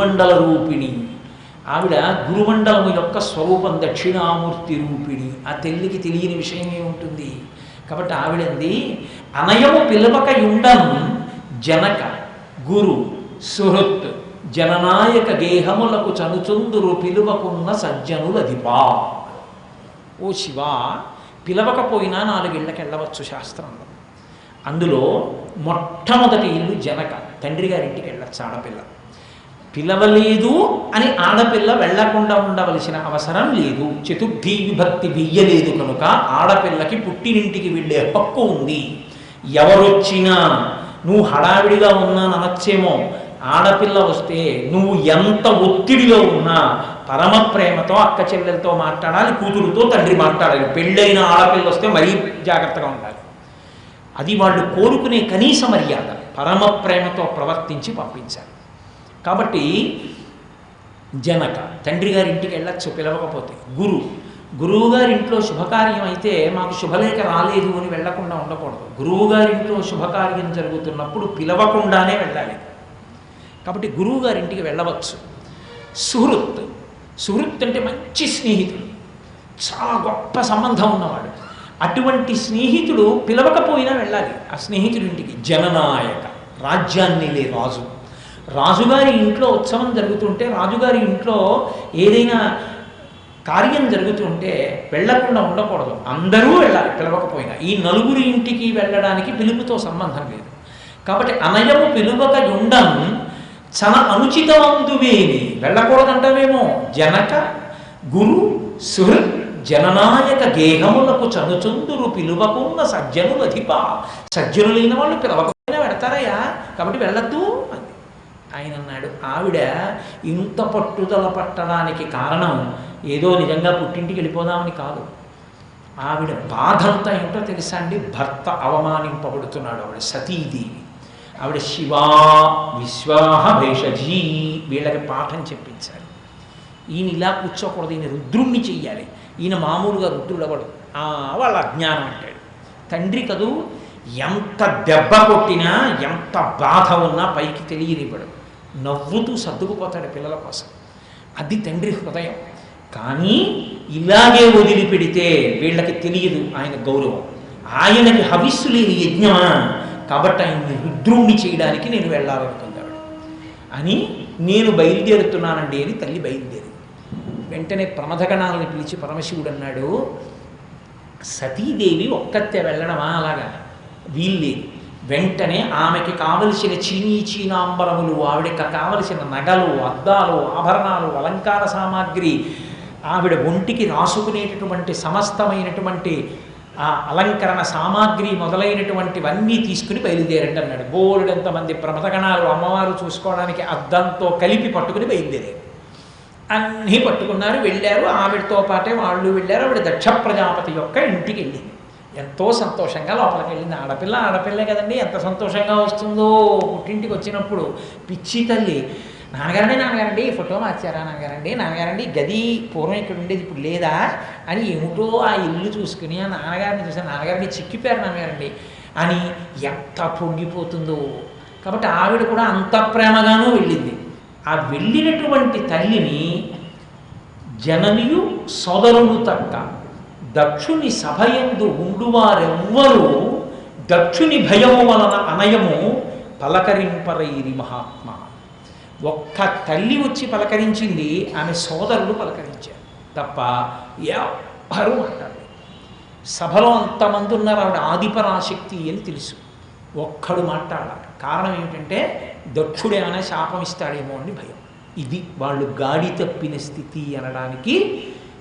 గురుమండల రూపిణి. ఆవిడ గురుమండలము యొక్క స్వరూపం, దక్షిణామూర్తి రూపిణి. ఆ తల్లికి తెలియని విషయం ఏముంటుంది? కాబట్టి ఆవిడంది, అనయము పిలవక యుండం జనక గురు సుహృత్ జననాయక గేహములకు చనుచుందురు పిలువకున్న సజ్జనులధిపా. ఓ శివ, పిలవకపోయినా 4 ఇళ్ళకి వెళ్ళవచ్చు శాస్త్రంలో. అందులో మొట్టమొదటి ఇల్లు జనక, తండ్రి గారింటికి వెళ్ళచ్చు ఆడపిల్ల. పిలవలేదు అని ఆడపిల్ల వెళ్లకుండా ఉండవలసిన అవసరం లేదు. చతుర్థీ విభక్తి వెయ్యలేదు కనుక ఆడపిల్లకి పుట్టినింటికి వెళ్ళే హక్కు ఉంది. ఎవరొచ్చినా నువ్వు హడావిడిగా ఉన్నా అనొచ్చేమో, ఆడపిల్ల వస్తే నువ్వు ఎంత ఒత్తిడిలో ఉన్నా పరమ ప్రేమతో అక్క చెల్లెలతో మాట్లాడాలి, కూతురుతో తండ్రి మాట్లాడాలి. పెళ్ళైన ఆడపిల్ల వస్తే మరీ జాగ్రత్తగా ఉండాలి. అది వాళ్ళు కోరుకునే కనీస మర్యాద. పరమ ప్రేమతో ప్రవర్తించి పంపించాలి. కాబట్టి జనక తండ్రి గారి ఇంటికి వెళ్ళచ్చు పిలవకపోతే. గురువు గారింట్లో శుభకార్యం అయితే మాకు శుభలేఖ రాలేదు అని వెళ్లకుండా ఉండకూడదు. గురువు గారింట్లో శుభకార్యం జరుగుతున్నప్పుడు పిలవకుండానే వెళ్ళాలి. కాబట్టి గురువు గారింటికి వెళ్ళవచ్చు. సుహృత్ అంటే మంచి స్నేహితుడు, చాలా గొప్ప సంబంధం ఉన్నవాడు. అటువంటి స్నేహితుడు పిలవకపోయినా వెళ్ళాలి ఆ స్నేహితుడి ఇంటికి. జననాయక, రాజ్యాన్ని లే రాజు. రాజుగారి ఇంట్లో ఉత్సవం జరుగుతుంటే, రాజుగారి ఇంట్లో ఏదైనా కార్యం జరుగుతుంటే వెళ్లకుండా ఉండకూడదు. అందరూ వెళ్ళాలి పిలవకపోయినా. ఈ 4 ఇంటికి వెళ్ళడానికి పిలుపుతో సంబంధం లేదు. కాబట్టి అనయము పిలువక యుండం చన అనుచితమందువేమి. వెళ్ళకూడదంటావేమో. జనక గురు సుహృత్ జననాయక గేహములకు చనుచుందురు పిలువకున్న సజ్జనులధిప. సజ్జనులైన వాళ్ళు పిలవకపోయినా పెడతారయ్యా, కాబట్టి వెళ్ళద్దు అని ఆయన అన్నాడు. ఆవిడ ఇంత పట్టుదల పట్టడానికి కారణం ఏదో నిజంగా పుట్టింటికి వెళ్ళిపోదామని కాదు. ఆవిడ బాధంతా ఏంటో తెలుసా అండి? భర్త అవమానింపబడుతున్నాడు. ఆవిడ సతీదేవి. ఆవిడ శివా విశ్వాహ భేషజీ వీళ్ళకి పాఠం చెప్పించాలి. ఈయన ఇలా కూర్చోకూడదు, ఈయన రుద్రుణ్ణి చెయ్యాలి. ఈయన మామూలుగా రుద్రుడు అవ్వడు. వాళ్ళ అజ్ఞానం అంటాడు. తండ్రి కదూ, ఎంత దెబ్బ కొట్టినా ఎంత బాధ ఉన్నా పైకి తెలియనివ్వడు. నవ్వుతూ సర్దుకుపోతాడు పిల్లల కోసం. అది తండ్రి హృదయం. కానీ ఇలాగే వదిలిపెడితే వీళ్ళకి తెలియదు ఆయన గౌరవం. ఆయనకి హవిస్సు లేని యజ్ఞమా, కాబట్టి ఆయన్ని రుద్రుణ్ణి చేయడానికి నేను వెళ్ళాలనుకున్నాడు అని, నేను బయలుదేరుతున్నానండి అని తల్లి బయలుదేరి వెంటనే ప్రమథగణాలను పిలిచి పరమశివుడు అన్నాడు, సతీదేవి ఒక్కతే వెళ్ళడమా? అలాగా వీల్లేదు. వెంటనే ఆమెకి కావలసిన చీనాంబరములు, ఆవిడకి కావలసిన నగలు, అద్దాలు, ఆభరణాలు, అలంకార సామాగ్రి, ఆవిడ ఒంటికి రాసుకునేటటువంటి సమస్తమైనటువంటి ఆ అలంకరణ సామాగ్రి మొదలైనటువంటివన్నీ తీసుకుని బయలుదేరండి అన్నాడు. బోలెడంతమంది ప్రమథగణాలు అమ్మవారు చూసుకోవడానికి అద్దంతో కలిపి పట్టుకుని బయలుదేరారు. అన్నీ పట్టుకున్నారు, వెళ్ళారు. ఆవిడతో పాటే వాళ్ళు వెళ్ళారు. ఆవిడ దక్ష ప్రజాపతి యొక్క ఇంటికి వెళ్ళింది. ఎంతో సంతోషంగా లోపలికి వెళ్ళింది. ఆడపిల్లే కదండి, ఎంత సంతోషంగా వస్తుందో పుట్టింటికి వచ్చినప్పుడు. పిచ్చి తల్లి, నాన్నగారండి ఫోటో మార్చారా, నాన్నగారండి గది పూర్వం ఇక్కడ ఉండేది ఇప్పుడు లేదా అని ఏమిటో ఆ ఇల్లు చూసుకుని ఆ నాన్నగారిని చూసాను, నాన్నగారిని చిక్కిపోయారు నాన్నగారండి అని ఎంత పొంగిపోతుందో. కాబట్టి ఆవిడ కూడా అంత ప్రేమగానూ వెళ్ళింది. ఆ వెళ్ళినటువంటి తల్లిని జననియు సోదరులు తక్క దక్షుని సభయందు ఉండువారెవ్వరూ దక్షుని భయము వలన అనయము పలకరింపరైరి మహాత్మ. ఒక్క తల్లి వచ్చి పలకరించింది, ఆమె సోదరులు పలకరించారు తప్ప ఎవ్వరూ మాట్లాడలేదు. సభలో అంతమంది ఉన్నారు, ఆవిడ ఆదిపరాశక్తి అని తెలుసు, ఒక్కడు మాట్లాడాలి. కారణం ఏమిటంటే దక్షుడు ఏమైనా శాపం ఇస్తాడేమో అని భయం. ఇది వాళ్ళు గాడి తప్పిన స్థితి అనడానికి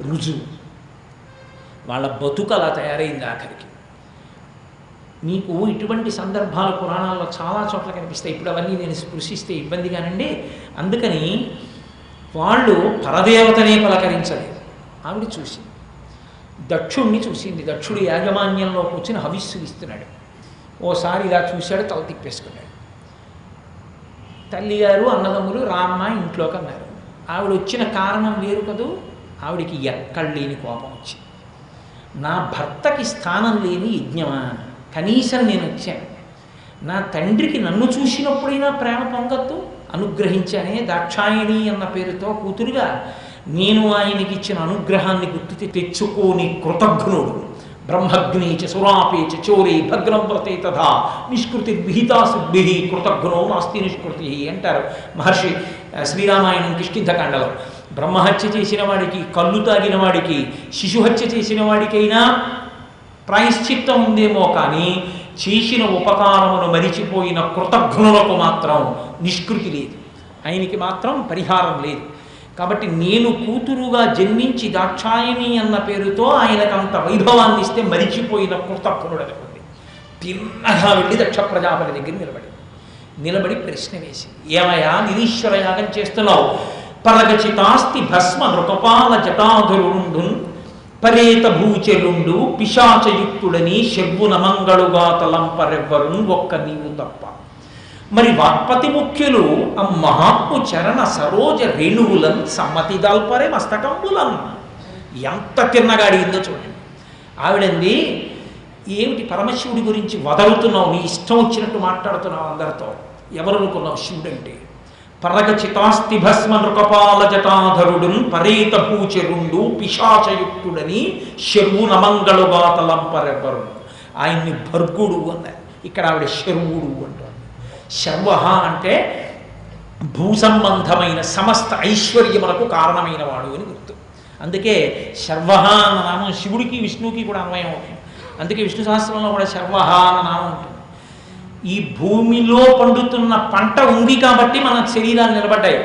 రుజువు. వాళ్ళ బతుకు అలా తయారైంది ఆఖరికి. మీకు ఇటువంటి సందర్భాలు పురాణాల్లో చాలా చోట్ల కనిపిస్తాయి. ఇప్పుడు అవన్నీ నేను స్పృశిస్తే ఇబ్బందిగానండి. అందుకని వాళ్ళు పరదేవతనే పలకరించలేదు. ఆవిడ చూసింది, దక్షుణ్ణి చూసింది. దక్షుడు యాజమాన్యంలో కూర్చుని హవిస్సు ఇస్తున్నాడు. ఓసారి ఇలా చూశాడు, తల తిప్పేసుకున్నాడు. తల్లిగారు అన్నదమ్ములు రామ్మ ఇంట్లోకి అన్నారు. ఆవిడ వచ్చిన కారణం వేరు కదూ. ఆవిడికి ఎక్కడ లేని కోపం వచ్చింది. నా భర్తకి స్థానం లేని యజ్ఞమా, కనీసం నేను వచ్చాను, నా తండ్రికి నన్ను చూసినప్పుడైనా ప్రేమ పొంగద్దు. అనుగ్రహించానే దాక్షాయణి అన్న పేరుతో కూతురుగా. నేను ఆయనకి ఇచ్చిన అనుగ్రహాన్ని గుర్తు తెచ్చుకోని కృతజ్ఞుడు. బ్రహ్మగ్ని చ సురాపే చ చోరే భగ్నం వ్రతే తథా నిష్కృతి విహితా సిద్ధి కృతజ్ఞో నాస్తి నిష్కృతి అంటారు మహర్షి శ్రీరామాయణం కిష్కింధకాండలో. బ్రహ్మహత్య చేసిన వాడికి, కళ్ళు తాగిన వాడికి, శిశుహత్య చేసిన వాడికైనా ప్రాయశ్చిత్తం ఉందేమో కానీ చేసిన ఉపకారమును మరిచిపోయిన కృతజ్ఞులకు మాత్రం నిష్కృతి లేదు, ఆయనకి మాత్రం పరిహారం లేదు. కాబట్టి నేను కూతురుగా జన్మించి దాక్షాయణి అన్న పేరుతో ఆయనకంత వైభవాన్ని ఇస్తే మరిచిపోయిన కృతజ్ఞుడనుకుంది. తిన్నగా వెళ్ళి దక్ష ప్రజాపతి దగ్గర నిలబడి ప్రశ్న వేసి, ఏమయ్యా నిరీశ్వర యాగం చేస్తున్నావు? పరగచితాస్తి భస్మ నృకపాల జటాధురుండు పరేత భూచరుండు పిశాచయుక్తుడని శర్వున మంగళుగా తలంపరెవ్వరు ఒక్క నీవు తప్ప. మరి వాక్పతి ముఖ్యులు ఆ మహాత్ము చరణ సరోజ రేణువులన్ సమ్మతి దాల్పరే మస్తకంబులన్. ఎంత తిన్నగా అడిగిందో చూడండి. ఆవిడంది, ఏమిటి పరమశివుడి గురించి వదలుతున్నావు, నీ ఇష్టం వచ్చినట్టు మాట్లాడుతున్నావు అందరితో, ఎవరు అనుకున్నావు శివుడంటే? పరగచితాస్తి భస్మ నృకపాల జటాధరుడున్ పరేత భూచరుండు పిశాచయుక్తుడని శర్వున మంగళుగా తలంపరెవ్వరు. ఆయన్ని భర్గుడు అన్నారు, ఇక్కడ ఆవిడ శర్వుడు అంటారు. శర్వ అంటే భూ సంబంధమైన సమస్త ఐశ్వర్యములకు కారణమైన వాడు అని గుర్తు. అందుకే శర్వ అన్న నామం శివుడికి విష్ణువుకి కూడా అన్వయం అవుతుంది. అందుకే విష్ణు సహస్రంలో కూడా శర్వ అన్న నామం ఉంటుంది. ఈ భూమిలో పండుతున్న పంట ఉంది కాబట్టి మన శరీరాలు నిలబడ్డాయి.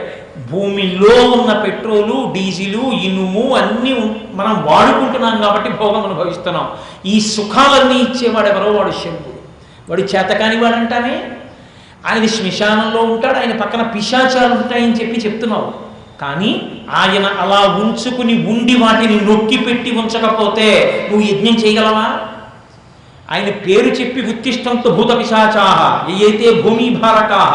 భూమిలో ఉన్న పెట్రోలు, డీజిలు, ఇనుము అన్నీ మనం వాడుకుంటున్నాం కాబట్టి భోగం అనుభవిస్తున్నాం. ఈ సుఖాలన్నీ ఇచ్చేవాడు ఎవరో వాడు శంభుడు. వాడు చేతకాని వాడంటానే. ఆయన శ్మశానంలో ఉంటాడు, ఆయన పక్కన పిశాచాలు ఉంటాయని చెప్తున్నావు. కానీ ఆయన అలా ఉంచుకుని ఉండి వాటిని నొక్కి పెట్టి ఉంచకపోతే నువ్వు యజ్ఞం చేయగలవా? ఆయన పేరు చెప్పి ఉత్తిష్టంతో భూత పిశాచాః ఏతే భూమిభారకాః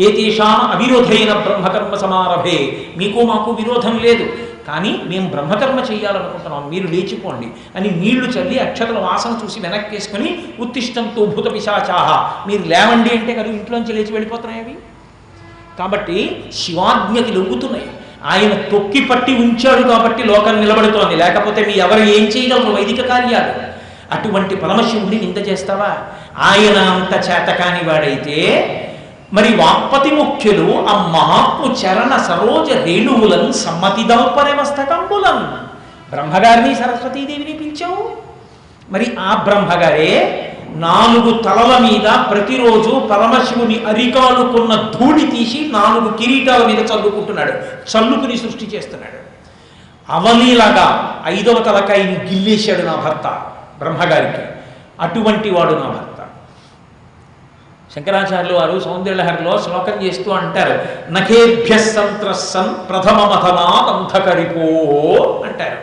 ఏతేషాం అవిరోధైన బ్రహ్మకర్మ సమారభే. మీకు మాకు విరోధం లేదు, కానీ మేము బ్రహ్మకర్మ చేయాలనుకుంటున్నాం, మీరు లేచిపోండి అని నీళ్లు చల్లి అక్షతల వాసన చూసి వెనక్కేసుకుని ఉత్తిష్టంతో భూత పిశాచాః, మీరు లేవండి అంటే కదా ఇంట్లోంచి లేచి వెళ్ళిపోతున్నాయి అవి. కాబట్టి శివాజ్ఞకి లొంగుతున్నాయి. ఆయన తొక్కి పట్టి ఉంచాడు కాబట్టి లోకం నిలబడుతోంది, లేకపోతే మీ ఎవరు ఏం చేయగలరు వైదిక కార్యాలు. అటువంటి పరమశివుడిని నింద చేస్తావా? ఆయన అంత చేతకాని వాడైతే మరి వాక్పతి ముఖ్యులు ఆ మహాత్ము చరణ సరోజ రేణువులను సమ్మతి దౌపరే మస్తకంబులం. బ్రహ్మగారిని సరస్వతీదేవిని పిలిచావు. మరి ఆ బ్రహ్మగారే 4 తలల మీద ప్రతిరోజు పరమశివుని అరికాలుకున్న ధూళి తీసి 4 కిరీటాల మీద చల్లుకుంటున్నాడు, చల్లుకుని సృష్టి చేస్తున్నాడు. అవలీలాగా 5వ తలకాయని గిల్లేశాడు నా భర్త బ్రహ్మగారికి. అటువంటి వాడు నా భర్త. శంకరాచార్యులు వారు సౌందర్యలహరిలో శ్లోకం చేస్తూ అంటారు, నఖేభ్య సంత్రస్సన్ ప్రథమ మథనాత్ అంధకరిపో అంటారు.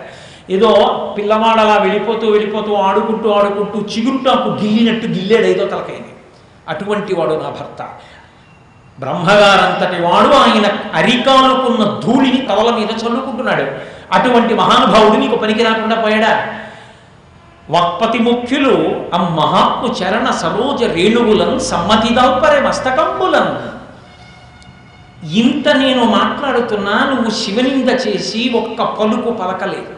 ఏదో పిల్లవాడలా వెళ్ళిపోతూ ఆడుకుంటూ చిగురుటాకు గిల్లినట్టు గిల్లేడు 5వ తలకాయని. అటువంటి వాడు నా భర్త. బ్రహ్మగారంతటి వాడు ఆయన అరికాలుకున్న ధూళిని తలల మీద చల్లుకుంటున్నాడు. అటువంటి మహానుభావుడు నీకు పనికి రాకుండా పోయాడా? వాక్పతి ముఖ్యులు ఆ మహాత్ము చరణ సరోజ రేణువులను సమ్మతి దౌపరే మస్తకంబులను. ఇంత నేను మాట్లాడుతున్నా నువ్వు శివనింద చేసి ఒక్క పలుకు పలకలేదు.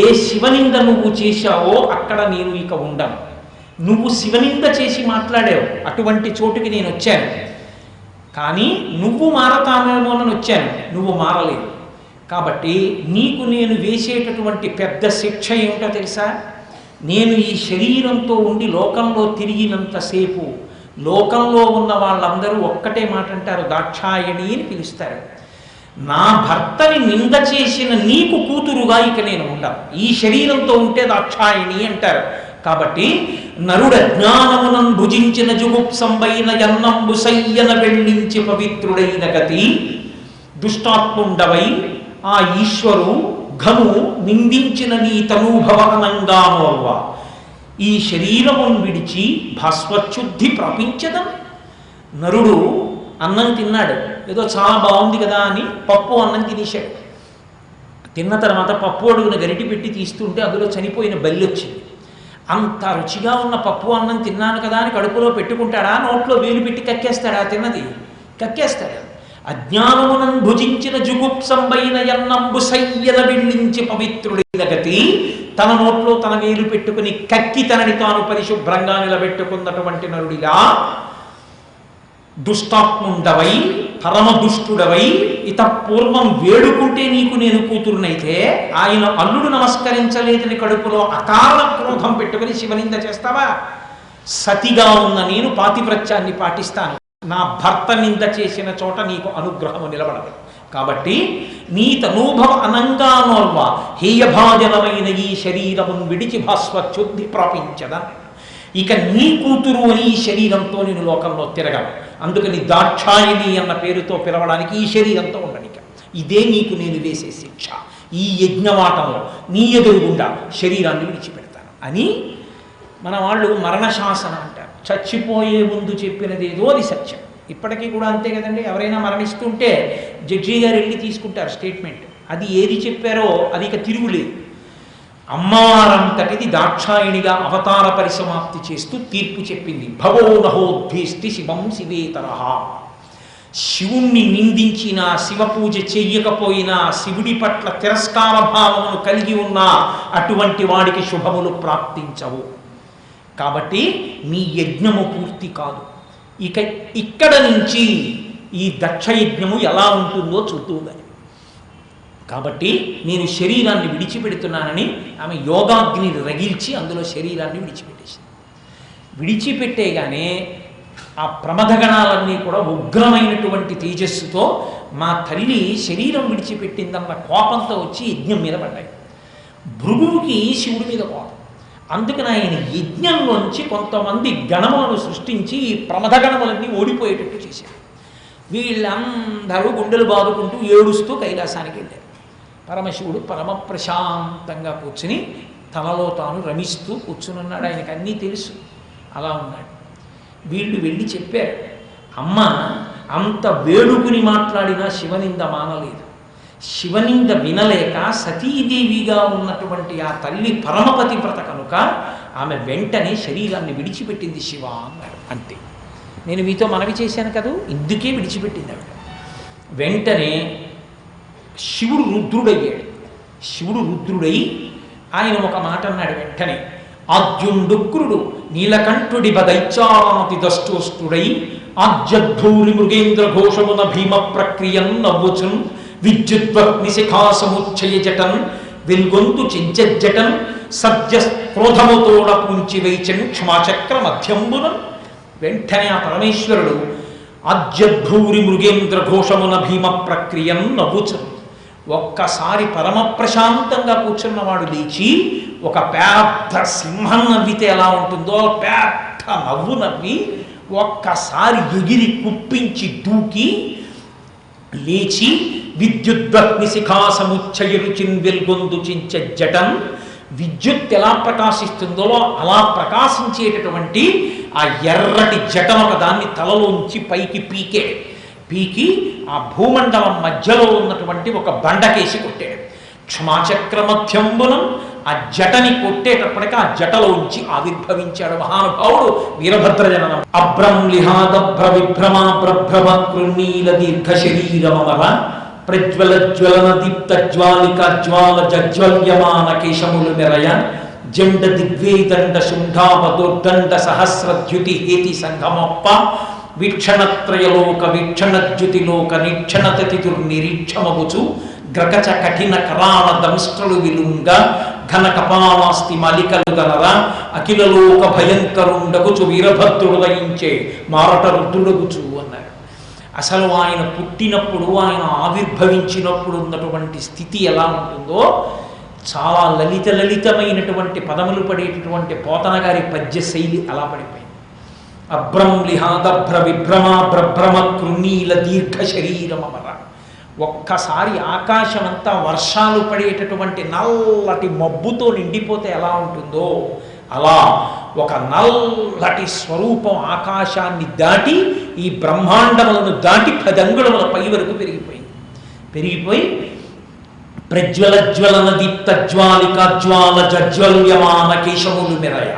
ఏ శివనింద నువ్వు చేశావో అక్కడ నేను ఇక ఉండను. నువ్వు శివనింద చేసి మాట్లాడావు, అటువంటి చోటుకి నేను వచ్చాను. కానీ నువ్వు మారతామేమోనని వచ్చాను, నువ్వు మారలేదు. కాబట్టి నీకు నేను వేసేటటువంటి పెద్ద శిక్ష ఏమిటో తెలుసా? నేను ఈ శరీరంతో ఉండి లోకంలో తిరిగినంతసేపు లోకంలో ఉన్న వాళ్ళందరూ ఒక్కటే మాట అంటారు, దాక్షాయణి అని పిలుస్తారు. నా భర్తని నింద చేసిన నీకు కూతురుగా ఇక నేను ఉండాలి. ఈ శరీరంతో ఉంటే దాక్షాయణి అంటారు. కాబట్టి నరుడ జ్ఞానమునం భుజించిన జుగుప్సంబైన యన్నంబు సయ్యన వెళ్ళించి పవిత్రుడైన గతి దుష్టాత్ముండవై ఆ ఈశ్వరు ఘను నిందించిన నీ తనూభవనంగానోర్వ. ఈ శరీరమును విడిచి భస్వచ్యుద్ధి ప్రాపించదం. నరుడు అన్నం తిన్నాడు, ఏదో చాలా బాగుంది కదా అని పప్పు అన్నం తినేశాడు. తిన్న తర్వాత పప్పు అడుగున గరిటి పెట్టి తీస్తుంటే అందులో చనిపోయిన బల్లి వచ్చింది. అంత రుచిగా ఉన్న పప్పు అన్నం తిన్నాను కదా అని కడుపులో పెట్టుకుంటాడా? నోట్లో వేలు పెట్టి కక్కేస్తాడా? తిన్నది కక్కేస్తాడు. అజ్ఞానమునం భుజించిన జుగుప్సంబైన ఎన్నంబు సయ్యల విళ్ళించి పవిత్రుడైన గతి తన నోట్లో తన వేలు పెట్టుకుని కక్కి తనని తాను పరిశుభ్రంగా నిలబెట్టుకున్నటువంటి నరుడిలా దుష్టాత్ముండవై పరమ దుష్టుడవై ఇత పూర్వం వేడుకుంటే నీకు నేను కూతురునైతే ఆయన అల్లుడు నమస్కరించలేదని కడుపులో అకారణ క్రోధం పెట్టుకుని శివనింద చేస్తావా? సతిగా ఉన్న నేను పాతివ్రత్యాన్ని పాటిస్తాను. నా భర్త నింద చేసిన చోట నీకు అనుగ్రహము నిలబడదు. కాబట్టి నీ తనూభవ అనంగానోర్వ హేయభాజనమైన ఈ శరీరమును విడిచి భాస్వచ్యుద్ధి ప్రాపించదా. ఇక నీ కూతురు అని ఈ శరీరంతో నేను లోకంలో తిరగను. అందుకని దాక్షాయిని అన్న పేరుతో పిలవడానికి ఈ శరీరంతో ఉండనిక. ఇదే నీకు నేను వేసే శిక్ష. ఈ యజ్ఞవాటంలో నీ ఎదురుగుండా శరీరాన్ని విడిచిపెడతాను అని మన వాళ్ళు మరణశాసనం అంటారు. చచ్చిపోయే ముందు చెప్పినది ఏదో అది సత్యం. ఇప్పటికీ కూడా అంతే కదండి. ఎవరైనా మరణిస్తుంటే జడ్జి గారు వెళ్ళి తీసుకుంటారు స్టేట్మెంట్. అది ఏది చెప్పారో అది ఇక తిరుగులేదు. అమ్మవారంతటిది దాక్షాయిణిగా అవతార పరిసమాప్తి చేస్తూ తీర్పు చెప్పింది. భవో నహోద్భీష్టి శివం శివేతరః. శివుణ్ణి నిందించినా, శివ పూజ చెయ్యకపోయినా, శివుడి పట్ల తిరస్కార భావమును కలిగి ఉన్నా అటువంటి వాడికి శుభములు ప్రాప్తించవు. కాబట్టి మీ యజ్ఞము పూర్తి కాదు. ఇక ఇక్కడ నుంచి ఈ దక్ష యజ్ఞము ఎలా ఉంటుందో చూద్దాం. కాబట్టి నేను శరీరాన్ని విడిచిపెడుతున్నానని ఆమె యోగాగ్ని రగిల్చి అందులో శరీరాన్ని విడిచిపెట్టేసింది. విడిచిపెట్టేగానే ఆ ప్రమథగణాలన్నీ కూడా ఉగ్రమైనటువంటి తేజస్సుతో మా తల్లి శరీరం విడిచిపెట్టిందన్న కోపంతో వచ్చి యజ్ఞం మీద పడ్డాయి. భృగువుకి శివుడి మీద కోపం. అందుకని ఆయన యజ్ఞంలోంచి కొంతమంది గణములను సృష్టించి ఈ ప్రమథగణములన్నీ ఓడిపోయేటట్టు చేశారు. వీళ్ళందరూ గుండెలు బాదుకుంటూ ఏడుస్తూ కైలాసానికి వెళ్ళారు. పరమశివుడు పరమ ప్రశాంతంగా కూర్చుని తనలో తాను రమిస్తూ కూర్చునున్నాడు. ఆయనకు అన్నీ తెలుసు. అలా ఉన్నాడు. వీళ్ళు వెళ్ళి చెప్పారు, అమ్మ అంత వేడుకుని మాట్లాడినా శివనింద మానలేదు. శివనింద వినలేక సతీదేవిగా ఉన్నటువంటి ఆ తల్లి పరమపతివ్రత కనుక ఆమె వెంటనే శరీరాన్ని విడిచిపెట్టింది శివ అన్నారు. అంతే. నేను మీతో మనవి చేశాను కదా, ఇందుకే విడిచిపెట్టింది ఆవిడ. వెంటనే శివుడు రుద్రుడయ్యాడు. శివుడు రుద్రుడై ఆయన ఒక మాట అన్నాడు వెంటనే. ఆద్యుండుక్రుడు నీలకంఠుడి బదైచారాతి దష్టోష్టుడై ఆజ్యద్భూరి మృగేంద్ర ఘోషమున భీమ ప్రక్రియన్ నవ్వుచున్ విద్యుద్వగ్నిశిఖాసముచ్చయ జటన్ వెల్గొంతు చించజటన్ సద్య క్రోధముతోడ పుంచి వైచన్ క్షమాచక్ర మధ్యంబునం. వెంటనే ఆ పరమేశ్వరుడు ఆజ్యద్భూరి మృగేంద్ర ఘోషమున భీమ ప్రక్రియన్ నవ్వుచున్. ఒక్కసారి పరమ ప్రశాంతంగా కూర్చున్నవాడు లేచి ఒక పెద్ద సింహం నవ్వితే ఎలా ఉంటుందో పెద్ద నవ్వు నవ్వి ఒక్కసారి ఎగిరి కుప్పించి దూకి లేచి విద్యుద్వగ్ని శిఖాసముచ్చయరుచిన్ వెల్గొందు చించజటం. విద్యుత్ ఎలా ప్రకాశిస్తుందో అలా ప్రకాశించేటటువంటి ఆ ఎర్రటి జటం ఒక దాన్ని తలలోంచి పైకి పీకి ఆ భూమండలం మధ్యలో ఉన్నటువంటి ఒక బండకేసి కొట్టాడు. క్షమాచక్ర మధ్యంబునం. ఆ జటని కొట్టేటప్పటికి ఆ జటలోంచి ఆవిర్భవించాడు మహానుభావుడు వీరభద్రజననం. అభ్రంలిహాదభ్ర విభ్రమా ప్రభ్రమ కృణీల దీర్ఘ శరీరమర ప్రజ్వల జ్వలన దీప్త జ్వాలిక జ్వాల జజ్వల్యమాన కేశములు మెరయ జండ దిగ్వేదండ శుంఠాపదోర్దండ సహస్రద్యుతి హేతి సంగమప్ప వీక్షణత్రయలోక వీక్షణద్యుతిలోక నిరీక్షమగుచు గ్రకచ కఠిన కరాళ దంష్ట్రలు విలుంగ ఘన కపాలాస్తి మలికలు గనర అఖిలలోక భయంకరుండగుచు వీరభద్రుడు దయించే మారట రుద్రుడగుచు అన్నాడు. అసలు ఆయన పుట్టినప్పుడు ఆయన ఆవిర్భవించినప్పుడు ఉన్నటువంటి స్థితి ఎలా ఉంటుందో చాలా లలితమైనటువంటి పదములు పడేటటువంటి పోతన గారి పద్య శైలి అలా పడిపోయింది. అభ్రంలిహాదభ్ర విభ్రమా భ్రభ్రమ కృణీల దీర్ఘ శరీరమర. ఒక్కసారి ఆకాశమంతా వర్షాలు పడేటటువంటి నల్లటి మబ్బుతో నిండిపోతే ఎలా ఉంటుందో అలా ఒక నల్లటి స్వరూపం ఆకాశాన్ని దాటి ఈ బ్రహ్మాండములను దాటి 10 అంగుళముల పై వరకు పెరిగిపోయి ప్రజ్వల జ్వలన దీప్త జ్వాలిక జ్వాల జజ్వల్యమాన కేశములు మెరయ.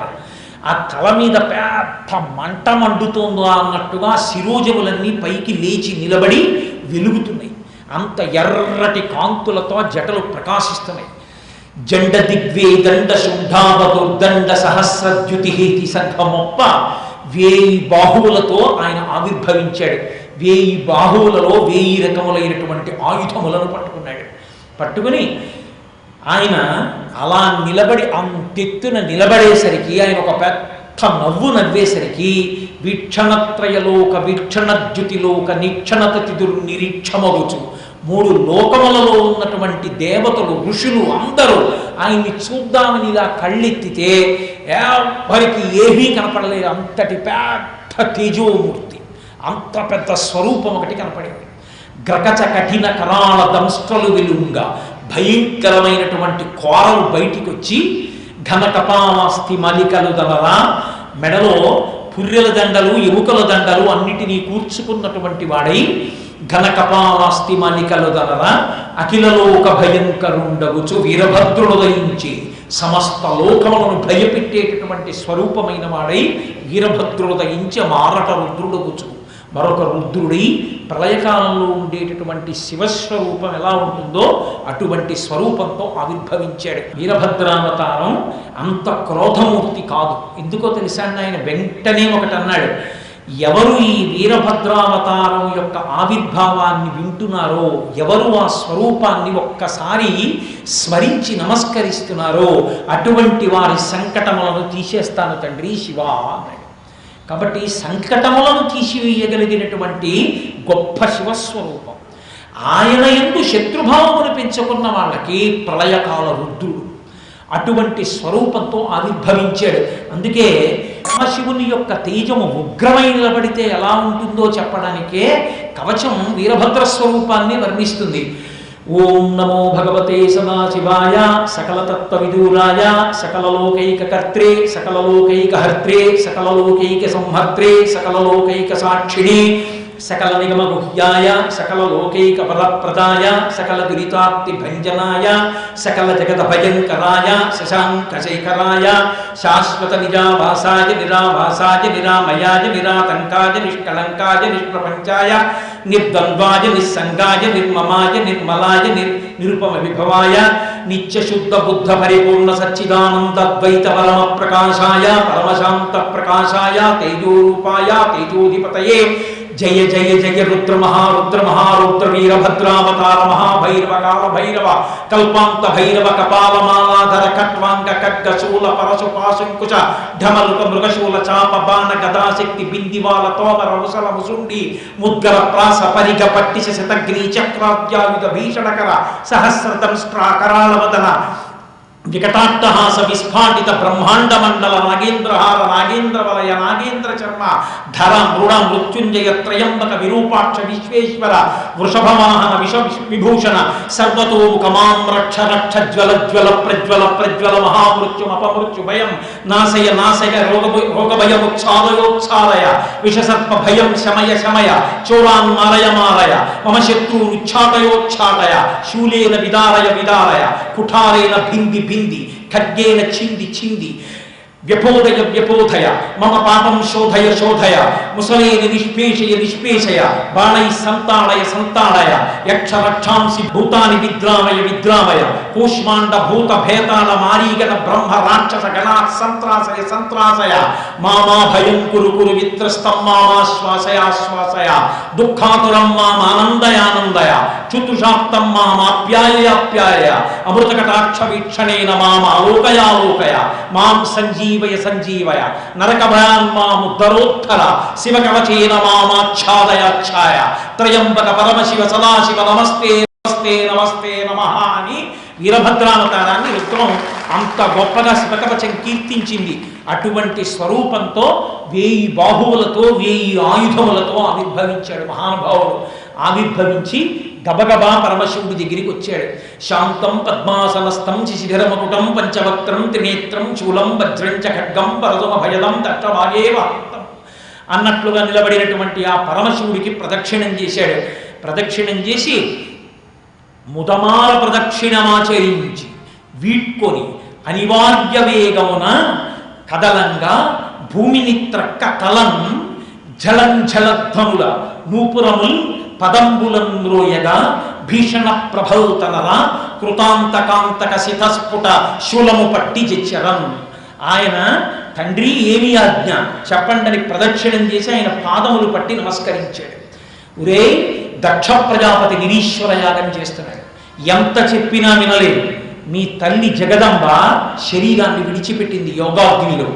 ఆ తల మీద పెద్ద మంట మండుతోందో అన్నట్టుగా శిరోజములన్నీ పైకి లేచి నిలబడి వెలుగుతున్నాయి. అంత ఎర్రటి కాంతులతో జటలు ప్రకాశిస్తున్నాయి. జండ దిగ్వే దండ శుంఠావదుర్దండ సహస్రద్యుతిహేతి సంఘమొప్ప 1000 బాహువులతో ఆయన ఆవిర్భవించాడు. 1000 బాహువులలో 1000 రకములైనటువంటి ఆయుధములను పట్టుకున్నాడు. పట్టుకుని ఆయన అలా నిలబడి అంతెత్తున నిలబడేసరికి, ఆయన ఒక పెద్ద నవ్వు నవ్వేసరికి వీక్షణత్రయలోక వీక్షణద్యుతిలోక నిక్షణతతిదురు నిరీక్షమగుచు 3 లోకములలో ఉన్నటువంటి దేవతలు ఋషులు అందరూ ఆయన్ని చూద్దామని ఇలా కళ్ళెత్తితే ఎవరికి ఏమీ కనపడలేదు. అంతటి పెద్ద తేజోమూర్తి, అంత పెద్ద స్వరూపం ఒకటి కనపడింది. గ్రకచ కఠిన కరాళ దంస్ట్రలు వెలుంగా భయంకరమైనటువంటి కోరలు బయటికి వచ్చి ఘనకపాలాస్తి మలికలు దలరా, మెడలో పుర్రెల దండలు ఎముకల దండలు అన్నిటినీ కూర్చుకున్నటువంటి వాడై ఘనకపాలాస్తి మలికలు దలరా అఖిలలోక భయంకరుండగుచు వీరభద్రుడయించి సమస్త లోకములను భయపెట్టేటటువంటి స్వరూపమైన వాడై వీరభద్రుడయించి మారట రుద్రుడగుచు మరొక రుద్రుడై ప్రళయకాలంలో ఉండేటటువంటి శివస్వరూపం ఎలా ఉంటుందో అటువంటి స్వరూపంతో ఆవిర్భవించాడు. వీరభద్రావతారం అంత క్రోధమూర్తి కాదు. ఎందుకో తెలుసా? ఆయన వెంటనే ఒకటి అన్నాడు, ఎవరు ఈ వీరభద్రావతారం యొక్క ఆవిర్భావాన్ని వింటున్నారో, ఎవరు ఆ స్వరూపాన్ని ఒక్కసారి స్మరించి నమస్కరిస్తున్నారో అటువంటి వారి సంకటములను తీసేస్తాను తండ్రి శివ అన్నాడు. కాబట్టి సంకటములను తీసివేయగలిగినటువంటి గొప్ప శివస్వరూపం. ఆయన యందు శత్రుభావమును పెంచుకున్న వాళ్ళకి ప్రళయకాల రుద్రుడు అటువంటి స్వరూపంతో ఆవిర్భవించాడు. అందుకే శివుని యొక్క తేజము ఉగ్రమై నిలబడితే ఎలా ఉంటుందో చెప్పడానికే కవచం వీరభద్ర స్వరూపాన్ని వర్ణిస్తుంది. ఓం నమో భగవతే సదాశివాయ సకలతత్వవిదూరాయ సకలలోకైకకర్త్రే సకలలోకైకహర్త్రే సకలలోకైక సంహర్త్రే సకలలోకైక సాక్షిణే సకల నిగమ గుహ్యాయ సకల లోకైక పరప్రదాయ సకల దురితాప్తి భంజనాయ సకల జగత భయంకరాయ శశాంక శేఖరాయ శాశ్వత నిజావాసాయ నిరావాసాయ నిరామయాయ నిరాతంకాయ నిష్కళంకాయ నిష్ప్రపంచాయ నిర్ద్వంద్వాయ నిస్సంగాయ నిర్మమాయ నిర్మలాయ నిరుపమ విభవాయ నిత్యశుద్ధ బుద్ధ పరిపూర్ణ సచ్చిదానందద్వైత పరమ ప్రకాశాయ పరమశాంత ప్రకాశాయ తేజోరూపాయ తేజోధిపతయే జయ జయ జయ రుద్ర మహారుద్ర వీరభద్రావతార మహాభైరవ కాల భైరవ కల్పాంత భైరవ కపాలమాలాధర ఖట్వాంగ ఖడ్గ శూల పరశు పాశంకుశ ఢమలుక మృగశూల చాప బాణ గదాశక్తి బిందివాల తోమర ముసల ముసుండి ముద్గర ప్రాస పరిగ పట్టిశ శతగ్ని చక్రాద్యాయుధ భీషణకర సహస్రతంష్ట్రాకరాళవదన వికటాట్టహాస విస్ఫాటిత బ్రహ్మాండ మండల నాగేంద్రహార నాగేంద్ర వలయ నాగేంద్ర చర్మ ధర మృణ మృత్యుంజయ త్రయంబక విరూపాక్ష విశ్వేశ్వర వృషభవాహన విభూషణ సర్వతోముఖమాం రక్ష రక్ష జ్వల జ్వల ప్రజ్వల ప్రజ్వల మహామృత్యుం అపమృత్యు భయం నాశయ నాశయ రోగభయముచ్ఛాలయోచ్ఛాలయ విషసర్ప భయం శమయ శమయ చోరాన్ మారయ మారయ మమ శత్రూనుచ్ఛాటయోచ్ఛాటయ శూలేన విదారయ విదారయ కుఠారేణ భింది భింది ఖడ్గేన చింది చింది వ్యపోదయ వ్యపోధయ మమ పాపం శోధయ శోధయ ముసలేని నిష్పేషయ నిష్పేషయ బాణై సంతాళయ సంతాళయ యక్ష రక్షాంసి భూతాని విద్రామయ విద్రామయ కూష్మాండ భూత భేతాళ మారీగణ బ్రహ్మ రాక్షస గణా సంత్రాసయ సంత్రాసయ మామా భయం కురు కురు విత్రస్తం మామాశ్వాసయాశ్వాసయ దుఃఖాతురం మామానందయానందయ చుతుషాప్తం మామాప్యాయయాప్యాయ అమృతకటాక్ష వీక్షణేన మామాలోకయాలోకయ మాం సంజీవయ సంజీవయ నరక భయాన్మాముద్ధరోత్తర శివ కవచేన మామాచ్ఛాదయాచ్ఛాయ త్రయంబక పరమశివ సదాశివ నమస్తే నమస్తే నమస్తే నమః అని వీరభద్రావతారాన్ని రుద్రం అంత గొప్పగా శివకవచం కీర్తించింది. అటువంటి స్వరూపంతో 1000 బాహువులతో 1000 ఆయుధములతో ఆవిర్భవించాడు మహానుభావుడు. ఆవిర్భవించి గబగబా పరమశివుడి దగ్గరికి వచ్చాడు. శాంతం పద్మాసనస్థం శిశిరమకుటం పంచవక్త్రం త్రినేత్రం శూలం వజ్రం చ ఖడ్గం పరదుమ భయదం దట్టవాగేవ అన్నట్లుగా నిలబడినటువంటి ఆ పరమశివుడికి ప్రదక్షిణం చేశాడు. ప్రదక్షిణం చేసి ముదమాల ప్రదక్షిణమాచరించి వీడ్కొని అనివార్య వేగమున కదలంగా భూమిని త్రక్క కలం జలం జలధ్వనుల నూపురముల్ పదంబులం మ్రోయగా భీషణ ప్రభౌతనర కృతాంతకాంతక శితస్ఫుట శూలము పట్టి జచ్చరం. ఆయన తండ్రి ఏమి ఆజ్ఞ చెప్పండని ప్రదక్షిణం చేసి ఆయన పాదములు పట్టి నమస్కరించాడు. ఒరే దక్ష ప్రజాపతి నిరీశ్వర యాగం చేస్తున్నాడు, ఎంత చెప్పినా వినలేదు. మీ తల్లి జగదంబ శరీరాన్ని విడిచిపెట్టింది యోగాగ్నిలో,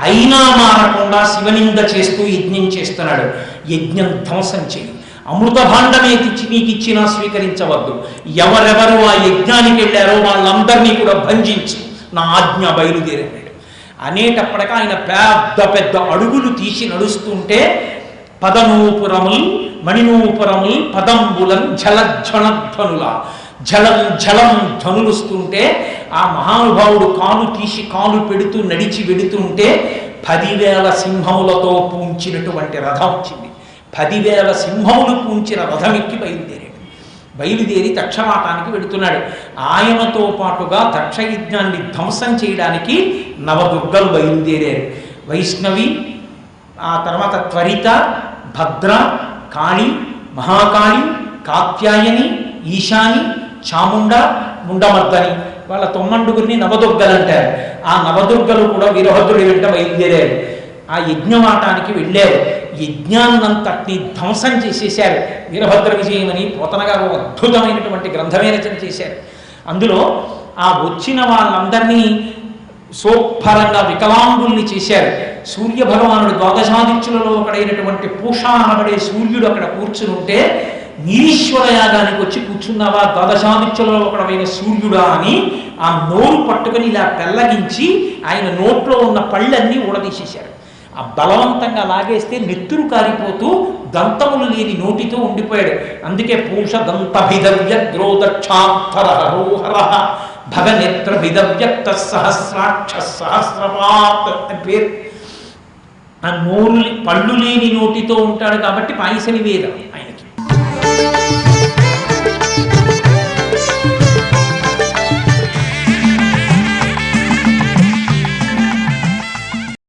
అయినా మారకుండా శివనింద చేస్తూ యజ్ఞం చేస్తున్నాడు. యజ్ఞం ధ్వంసం చేయి, అమృత భాండమే తెచ్చి నీకు ఇచ్చినా స్వీకరించవద్దు. ఎవరెవరు ఆ యజ్ఞానికి వెళ్ళారో వాళ్ళందరినీ కూడా భంజించు, నా ఆజ్ఞ బయలుదేరాడు అనేటప్పటిక ఆయన పెద్ద పెద్ద అడుగులు తీసి నడుస్తుంటే పదనూపురముల్ మణినూపురముల్ పదంబులం జలధ్వనధ్వనుల జలం జలం ధ్వనులుస్తుంటే ఆ మహానుభావుడు కాలు తీసి కాలు పెడుతూ నడిచి వెడుతుంటే 10,000 సింహములతో పూంచినటువంటి రథం వచ్చింది. 10,000 సింహములు పూంచిన రథం ఎక్కి బయలుదేరి దక్షవాటానికి వెడుతున్నాడు. ఆయనతో పాటుగా దక్షయజ్ఞాన్ని ధ్వంసం చేయడానికి నవదుర్గలు బయలుదేరారు. వైష్ణవి, ఆ తర్వాత త్వరిత, భద్ర, కాళి, మహాకాళి, కాత్యాయని, ఈశాని, చాముండ, ముండమర్దని వాళ్ళ 9 నవదుర్గలు అంటారు. ఆ నవదుర్గలు కూడా వీరభద్రుడి వెంట బయలుదేరారు. ఆ యజ్ఞవాటానికి వెళ్ళారు. యజ్ఞాన్నంతటిని ధ్వంసం చేసేశారు. వీరభద్ర విజయం అని పోతన గారు అద్భుతమైనటువంటి గ్రంథమే రచన చేశారు. అందులో ఆ వచ్చిన వాళ్ళందరినీ సోపరంగా వికలాంగుల్ని చేశారు. సూర్య భగవానుడు ద్వాదశాదిత్యులలో ఒకడైనటువంటి పూష అనబడే సూర్యుడు అక్కడ కూర్చుని ఉంటే, నిరీశ్వర యాగానికి వచ్చి కూర్చున్నావా ద్వాదశాదిత్యులలో ఒకడైన సూర్యుడా అని ఆ నోరు పట్టుకుని ఇలా పెళ్ళగించి ఆయన నోట్లో ఉన్న పళ్ళన్నీ ఊడదీసేశారు. ఆ బలవంతంగా లాగేస్తే నెత్తురు కారిపోతూ దంతములు లేని నోటితో ఉండిపోయాడు. అందుకే పూష దంతభిదవ్య గ్రోదక్షాంతరహరోహర భగనేత్ర భిదవ్యక్త సహస్రాక్ష సహస్రపాత్ అని పేరు. ఆ నోరు పళ్ళు లేని నోటితో ఉంటాడు కాబట్టి పాయసని వేదం ఆయన.